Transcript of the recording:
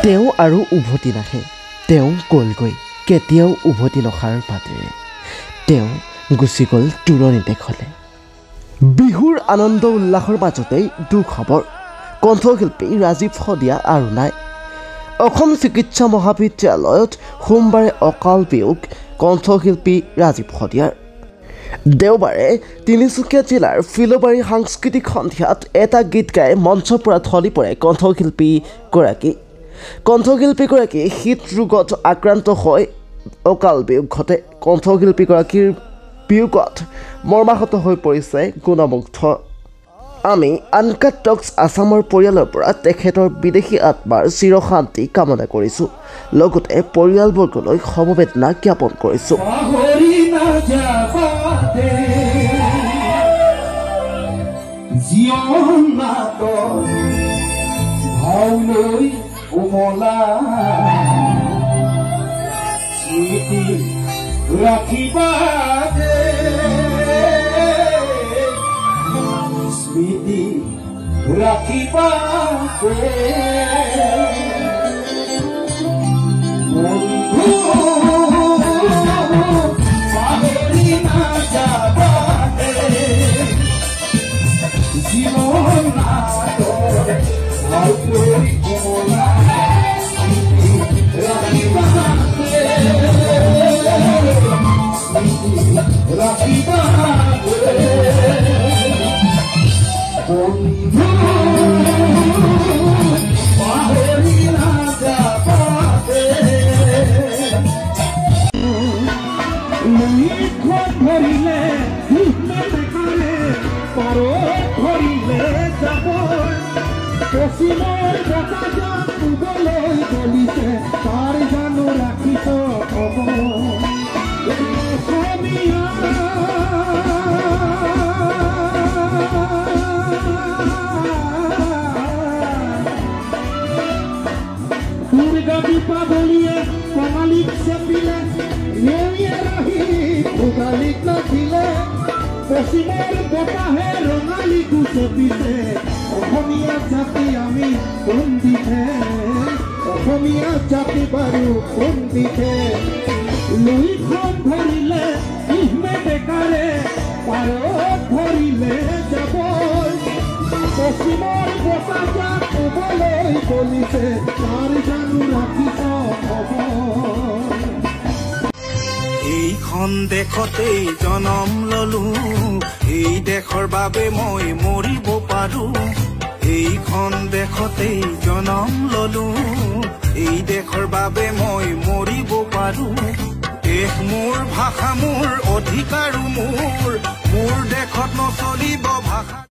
তেওঁ আৰু উভতি নাহে তেওঁ গ'লগৈ কেতিয়াও উভতি নহাৰ বাটেৰে তেওঁ গুচি গ'ল দূৰণি দেশলৈ বিহুৰ আনন্দ উল্লাসৰ মাজতেই দুখ খবৰ কণ্ঠশিল্পী ৰাজীৱ শদিয়া আৰু নাই অসম চিকিৎসা মহাবিদ্যালয়ত সোমবাৰে অকাল বিয়োগ কণ্ঠশিল্পী ৰাজীৱ শদিয়াৰ দেওবাৰে তিনিচুকীয়া জিলাৰ ফিলবাৰী সাংস্কৃতিক সন্ধিয়াত এটা গীত গাই মঞ্চৰ পৰা ঢলি পৰে কণ্ঠশিল্পীগৰাকী হৃদৰোগত আক্ৰান্ত হৈ অকাল বিয়োগ ঘটে কণ্ঠশিল্পীগৰাকীৰ বিয়োগত মৰ্মাহত হৈ পৰিছে গুণমুগ্ধ আমি আনকাট টক্স আছামৰ পৰিয়ালৰ পৰা তেখেতৰ বিদেশী আত্মাৰ চিৰশান্তি কামনা কৰিছোঁ লগতে পৰিয়ালবৰ্গলৈ সমবেদনা জ্ঞাপন কৰিছোঁ Rakiba পশ্চিমৰ বতাহে ৰঙালী গুচপিছে অসমীয়া জাতি আমি পণ্ডিতে অসমীয়া জাতি বাৰু পণ্ডিতে লুইখন ধৰিলে ইহমে বেকাৰে পাৰত ধৰিলে যাব পশ্চিমৰ বতাহ ক'বলৈ গলিছে তাৰ জানো ৰাখিছ খবৰ এইখন দেশতেই জনম ললো এই দেশৰ বাবে মই মৰিব পাৰো এইখন দেশতেই জনম ললো এই দেশৰ বাবে মই মৰিব পাৰো দেশ মোৰ ভাষা মোৰ অধিকাৰ মোৰ দেশত নচলিব ভাষা